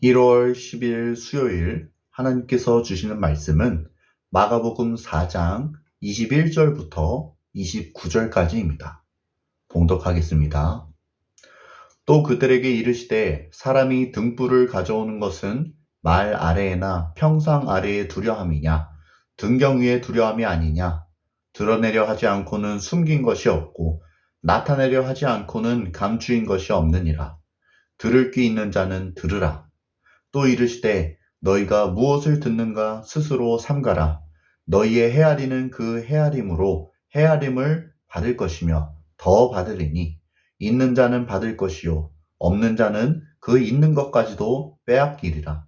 1월 10일 수요일 하나님께서 주시는 말씀은 마가복음 4장 21절부터 29절까지입니다. 봉독하겠습니다. 또 그들에게 이르시되 사람이 등불을 가져오는 것은 말 아래에나 평상 아래에 두려 함이냐 등경 위에 두려 함이 아니냐 드러내려 하지 않고는 숨긴 것이 없고 나타내려 하지 않고는 감추인 것이 없느니라. 들을 귀 있는 자는 들으라. 또 이르시되 너희가 무엇을 듣는가 스스로 삼가라. 너희의 헤아리는 그 헤아림으로 헤아림을 받을 것이며 더 받으리니 있는 자는 받을 것이요 없는 자는 그 있는 것까지도 빼앗기리라.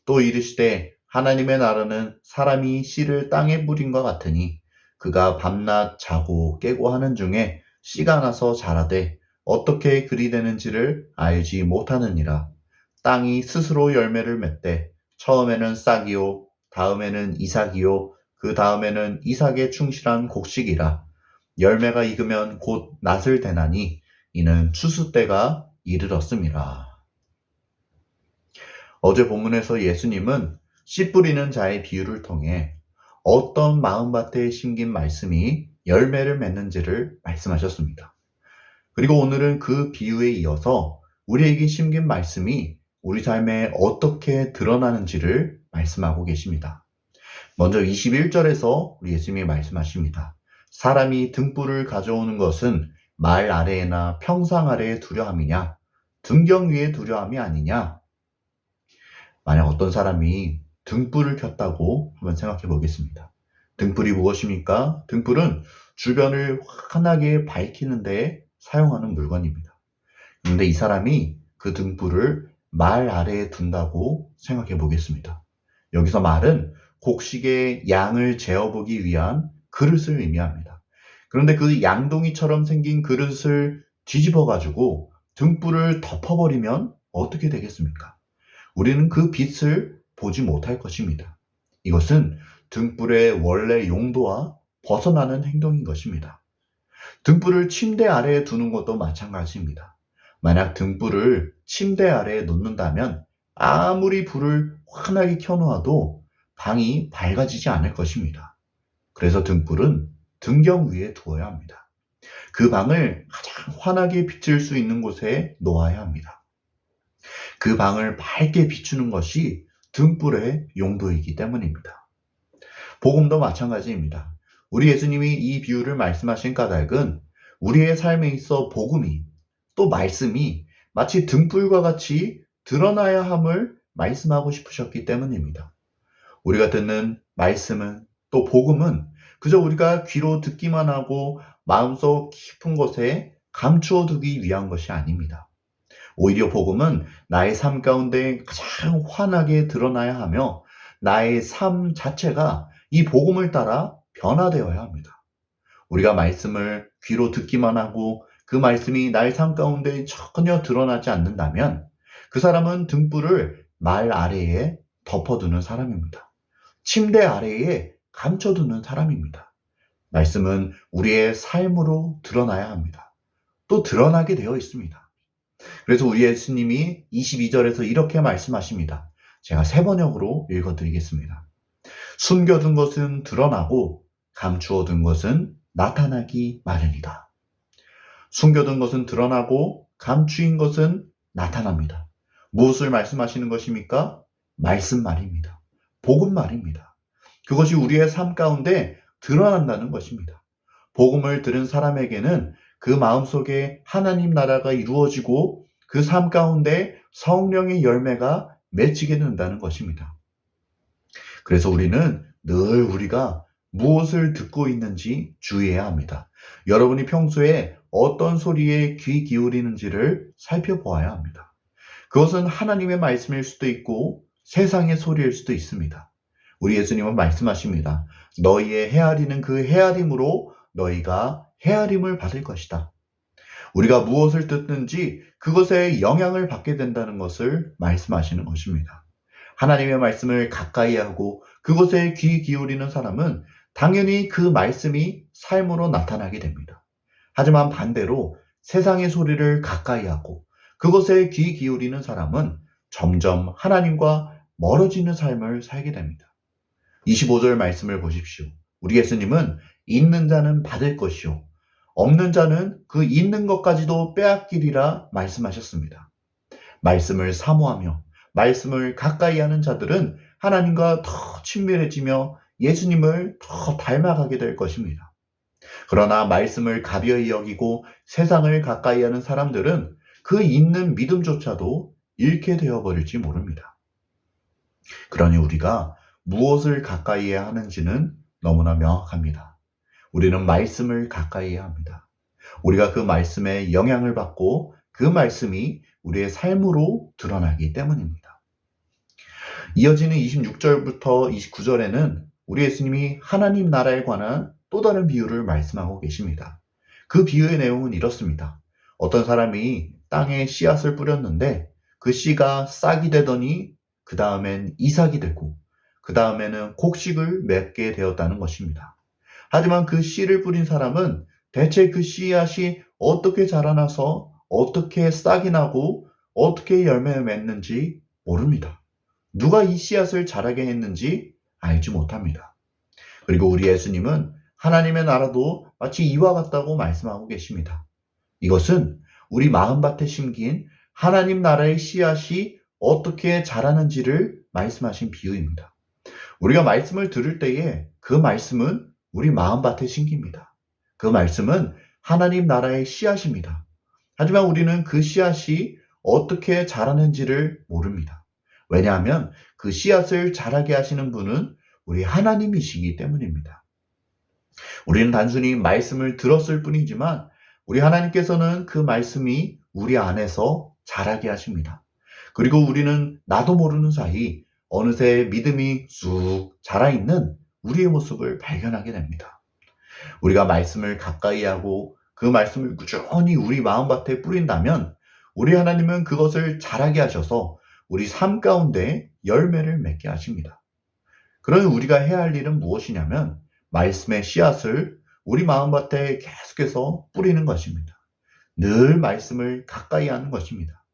또 이르시되 하나님의 나라는 사람이 씨를 땅에 뿌린 것 같으니 그가 밤낮 자고 깨고 하는 중에 씨가 나서 자라되 어떻게 그리 되는지를 알지 못하느니라. 땅이 스스로 열매를 맺되 처음에는 싹이요 다음에는 이삭이요 그 다음에는 이삭에 충실한 곡식이라. 열매가 익으면 곧 낫을 대나니 이는 추수 때가 이르렀음이라. 어제 본문에서 예수님은 씨 뿌리는 자의 비유를 통해 어떤 마음밭에 심긴 말씀이 열매를 맺는지를 말씀하셨습니다. 그리고 오늘은 그 비유에 이어서 우리에게 심긴 말씀이 우리 삶에 어떻게 드러나는지를 말씀하고 계십니다. 먼저 21절에서 우리 예수님이 말씀하십니다. 사람이 등불을 가져오는 것은 말 아래에나 평상 아래에 두려 함이냐 등경 위에 두려 함이 아니냐. 만약 어떤 사람이 등불을 켰다고 한번 생각해 보겠습니다. 등불이 무엇입니까? 등불은 주변을 환하게 밝히는 데 사용하는 물건입니다. 그런데 이 사람이 그 등불을 말 아래에 둔다고 생각해 보겠습니다. 여기서 말은 곡식의 양을 재어보기 위한 그릇을 의미합니다. 그런데 그 양동이처럼 생긴 그릇을 뒤집어 가지고 등불을 덮어버리면 어떻게 되겠습니까? 우리는 그 빛을 보지 못할 것입니다. 이것은 등불의 원래 용도와 벗어나는 행동인 것입니다. 등불을 침대 아래에 두는 것도 마찬가지입니다. 만약 등불을 침대 아래에 놓는다면 아무리 불을 환하게 켜놓아도 방이 밝아지지 않을 것입니다. 그래서 등불은 등경 위에 두어야 합니다. 그 방을 가장 환하게 비칠 수 있는 곳에 놓아야 합니다. 그 방을 밝게 비추는 것이 등불의 용도이기 때문입니다. 복음도 마찬가지입니다. 우리 예수님이 이 비유를 말씀하신 까닭은 우리의 삶에 있어 복음이 또 말씀이 마치 등불과 같이 드러나야 함을 말씀하고 싶으셨기 때문입니다. 우리가 듣는 말씀은 또 복음은 그저 우리가 귀로 듣기만 하고 마음속 깊은 곳에 감추어 두기 위한 것이 아닙니다. 오히려 복음은 나의 삶 가운데 가장 환하게 드러나야 하며 나의 삶 자체가 이 복음을 따라 변화되어야 합니다. 우리가 말씀을 귀로 듣기만 하고 그 말씀이 나의 삶 가운데 전혀 드러나지 않는다면 그 사람은 등불을 말 아래에 덮어두는 사람입니다. 침대 아래에 감춰두는 사람입니다. 말씀은 우리의 삶으로 드러나야 합니다. 또 드러나게 되어 있습니다. 그래서 우리 예수님이 22절에서 이렇게 말씀하십니다. 제가 세 번역으로 읽어드리겠습니다. 숨겨둔 것은 드러나고 감추어둔 것은 나타나기 마련이다. 숨겨둔 것은 드러나고 감추인 것은 나타납니다. 무엇을 말씀하시는 것입니까? 말씀 말입니다. 복음 말입니다. 그것이 우리의 삶 가운데 드러난다는 것입니다. 복음을 들은 사람에게는 그 마음속에 하나님 나라가 이루어지고 그 삶 가운데 성령의 열매가 맺히게 된다는 것입니다. 그래서 우리는 늘 우리가 무엇을 듣고 있는지 주의해야 합니다. 여러분이 평소에 어떤 소리에 귀 기울이는지를 살펴보아야 합니다. 그것은 하나님의 말씀일 수도 있고 세상의 소리일 수도 있습니다. 우리 예수님은 말씀하십니다. 너희의 헤아리는 그 헤아림으로 너희가 헤아림을 받을 것이다. 우리가 무엇을 듣는지 그것에 영향을 받게 된다는 것을 말씀하시는 것입니다. 하나님의 말씀을 가까이 하고 그것에 귀 기울이는 사람은 당연히 그 말씀이 삶으로 나타나게 됩니다. 하지만 반대로 세상의 소리를 가까이 하고 그것에 귀 기울이는 사람은 점점 하나님과 멀어지는 삶을 살게 됩니다. 25절 말씀을 보십시오. 우리 예수님은 있는 자는 받을 것이요 없는 자는 그 있는 것까지도 빼앗기리라 말씀하셨습니다. 말씀을 사모하며 말씀을 가까이 하는 자들은 하나님과 더 친밀해지며 예수님을 더 닮아가게 될 것입니다. 그러나 말씀을 가벼이 여기고 세상을 가까이 하는 사람들은 그 있는 믿음조차도 잃게 되어버릴지 모릅니다. 그러니 우리가 무엇을 가까이 해야 하는지는 너무나 명확합니다. 우리는 말씀을 가까이 해야 합니다. 우리가 그 말씀에 영향을 받고 그 말씀이 우리의 삶으로 드러나기 때문입니다. 이어지는 26절부터 29절에는 우리 예수님이 하나님 나라에 관한 또 다른 비유를 말씀하고 계십니다. 그 비유의 내용은 이렇습니다. 어떤 사람이 땅에 씨앗을 뿌렸는데 그 씨가 싹이 되더니 그 다음엔 이삭이 되고 그 다음에는 곡식을 맺게 되었다는 것입니다. 하지만 그 씨를 뿌린 사람은 대체 그 씨앗이 어떻게 자라나서 어떻게 싹이 나고 어떻게 열매를 맺는지 모릅니다. 누가 이 씨앗을 자라게 했는지 알지 못합니다. 그리고 우리 예수님은 하나님의 나라도 마치 이와 같다고 말씀하고 계십니다. 이것은 우리 마음밭에 심긴 하나님 나라의 씨앗이 어떻게 자라는지를 말씀하신 비유입니다. 우리가 말씀을 들을 때에 그 말씀은 우리 마음밭에 심깁니다. 그 말씀은 하나님 나라의 씨앗입니다. 하지만 우리는 그 씨앗이 어떻게 자라는지를 모릅니다. 왜냐하면 그 씨앗을 자라게 하시는 분은 우리 하나님이시기 때문입니다. 우리는 단순히 말씀을 들었을 뿐이지만 우리 하나님께서는 그 말씀이 우리 안에서 자라게 하십니다. 그리고 우리는 나도 모르는 사이 어느새 믿음이 쑥 자라있는 우리의 모습을 발견하게 됩니다. 우리가 말씀을 가까이 하고 그 말씀을 꾸준히 우리 마음밭에 뿌린다면 우리 하나님은 그것을 자라게 하셔서 우리 삶 가운데 열매를 맺게 하십니다. 그러니 우리가 해야 할 일은 무엇이냐면 말씀의 씨앗을 우리 마음밭에 계속해서 뿌리는 것입니다. 늘 말씀을 가까이 하는 것입니다.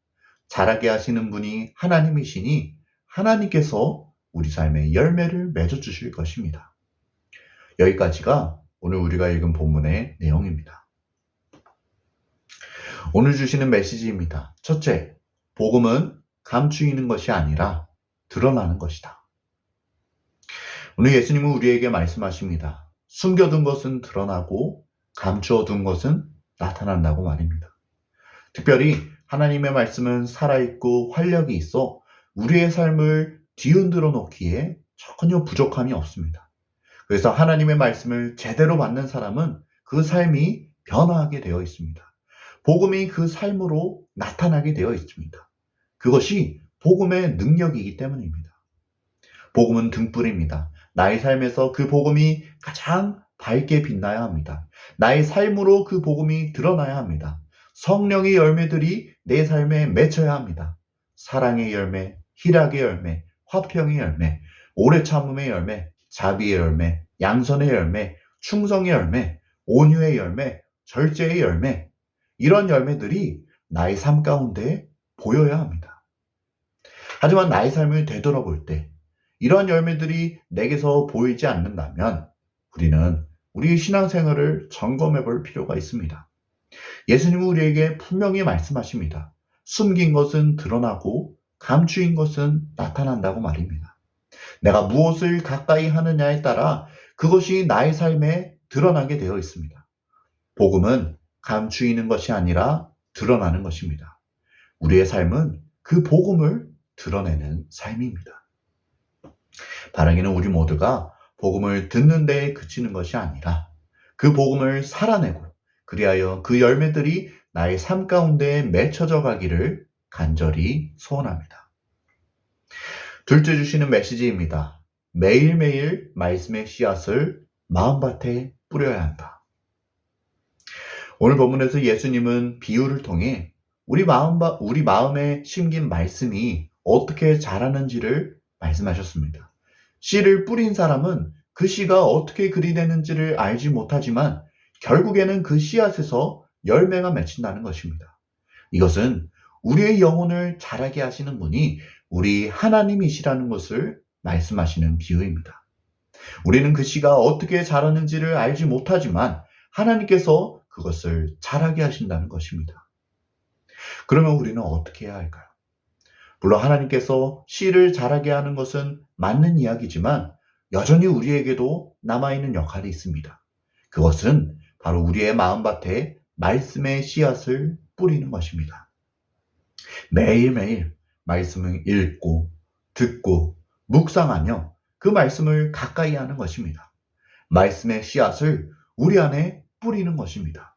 자라게 하시는 분이 하나님이시니 하나님께서 우리 삶에 열매를 맺어주실 것입니다. 여기까지가 오늘 우리가 읽은 본문의 내용입니다. 오늘 주시는 메시지입니다. 첫째, 복음은 감추이는 것이 아니라 드러나는 것이다. 오늘 예수님은 우리에게 말씀하십니다. 숨겨둔 것은 드러나고 감추어둔 것은 나타난다고 말입니다. 특별히 하나님의 말씀은 살아있고 활력이 있어 우리의 삶을 뒤흔들어 놓기에 전혀 부족함이 없습니다. 그래서 하나님의 말씀을 제대로 받는 사람은 그 삶이 변화하게 되어 있습니다. 복음이 그 삶으로 나타나게 되어 있습니다. 그것이 복음의 능력이기 때문입니다. 복음은 등불입니다. 나의 삶에서 그 복음이 가장 밝게 빛나야 합니다. 나의 삶으로 그 복음이 드러나야 합니다. 성령의 열매들이 내 삶에 맺혀야 합니다. 사랑의 열매, 희락의 열매, 화평의 열매, 오래 참음의 열매, 자비의 열매, 양선의 열매, 충성의 열매, 온유의 열매, 절제의 열매, 이런 열매들이 나의 삶 가운데 보여야 합니다. 하지만 나의 삶을 되돌아볼 때 이런 열매들이 내게서 보이지 않는다면 우리는 우리의 신앙생활을 점검해 볼 필요가 있습니다. 예수님은 우리에게 분명히 말씀하십니다. 숨긴 것은 드러나고 감추인 것은 나타난다고 말입니다. 내가 무엇을 가까이 하느냐에 따라 그것이 나의 삶에 드러나게 되어 있습니다. 복음은 감추이는 것이 아니라 드러나는 것입니다. 우리의 삶은 그 복음을 드러내는 삶입니다. 바라기는 우리 모두가 복음을 듣는 데에 그치는 것이 아니라 그 복음을 살아내고 그리하여 그 열매들이 나의 삶 가운데 맺혀져 가기를 간절히 소원합니다. 둘째 주시는 메시지입니다. 매일매일 말씀의 씨앗을 마음밭에 뿌려야 한다. 오늘 본문에서 예수님은 비유를 통해 우리 마음에 심긴 말씀이 어떻게 자라는지를 말씀하셨습니다. 씨를 뿌린 사람은 그 씨가 어떻게 그리 되는지를 알지 못하지만 결국에는 그 씨앗에서 열매가 맺힌다는 것입니다. 이것은 우리의 영혼을 자라게 하시는 분이 우리 하나님이시라는 것을 말씀하시는 비유입니다. 우리는 그 씨가 어떻게 자라는지를 알지 못하지만 하나님께서 그것을 자라게 하신다는 것입니다. 그러면 우리는 어떻게 해야 할까요? 물론 하나님께서 씨를 자라게 하는 것은 맞는 이야기지만 여전히 우리에게도 남아있는 역할이 있습니다. 그것은 바로 우리의 마음밭에 말씀의 씨앗을 뿌리는 것입니다. 매일매일 말씀을 읽고 듣고 묵상하며 그 말씀을 가까이 하는 것입니다. 말씀의 씨앗을 우리 안에 뿌리는 것입니다.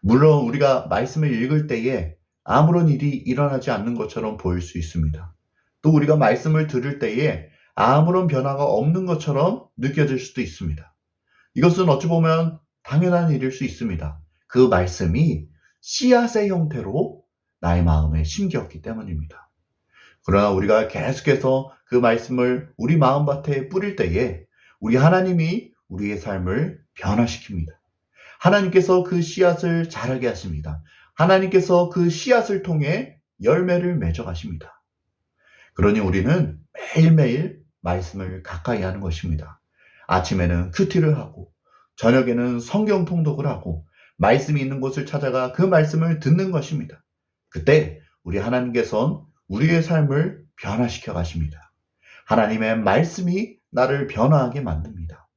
물론 우리가 말씀을 읽을 때에 아무런 일이 일어나지 않는 것처럼 보일 수 있습니다. 또 우리가 말씀을 들을 때에 아무런 변화가 없는 것처럼 느껴질 수도 있습니다. 이것은 어찌 보면 당연한 일일 수 있습니다. 그 말씀이 씨앗의 형태로 나의 마음에 심겼기 때문입니다. 그러나 우리가 계속해서 그 말씀을 우리 마음밭에 뿌릴 때에 우리 하나님이 우리의 삶을 변화시킵니다. 하나님께서 그 씨앗을 자라게 하십니다. 하나님께서 그 씨앗을 통해 열매를 맺어 가십니다. 그러니 우리는 매일매일 말씀을 가까이 하는 것입니다. 아침에는 큐티를 하고 저녁에는 성경 통독을 하고 말씀이 있는 곳을 찾아가 그 말씀을 듣는 것입니다. 그때 우리 하나님께서는 우리의 삶을 변화시켜 가십니다. 하나님의 말씀이 나를 변화하게 만듭니다.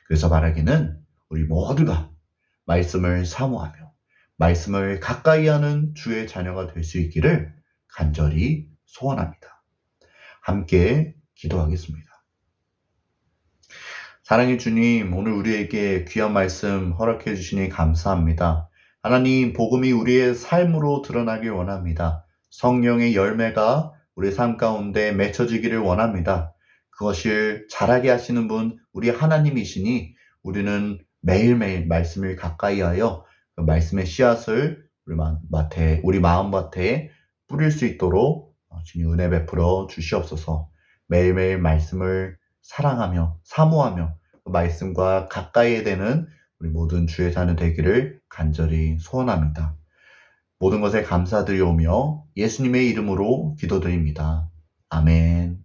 그래서 말하기는 우리 모두가 말씀을 사모하며 말씀을 가까이 하는 주의 자녀가 될 수 있기를 간절히 소원합니다. 함께 기도하겠습니다. 사랑의 주님, 오늘 우리에게 귀한 말씀 허락해 주시니 감사합니다. 하나님, 복음이 우리의 삶으로 드러나길 원합니다. 성령의 열매가 우리 삶 가운데 맺혀지기를 원합니다. 그것을 자라게 하시는 분, 우리 하나님이시니 우리는 매일매일 말씀을 가까이 하여 그 말씀의 씨앗을 우리 마음밭에 뿌릴 수 있도록 주님 은혜 베풀어 주시옵소서. 매일매일 말씀을 사랑하며 사모하며 그 말씀과 가까이 되는 우리 모든 주의 자녀 되기를 간절히 소원합니다. 모든 것에 감사드리오며 예수님의 이름으로 기도드립니다. 아멘.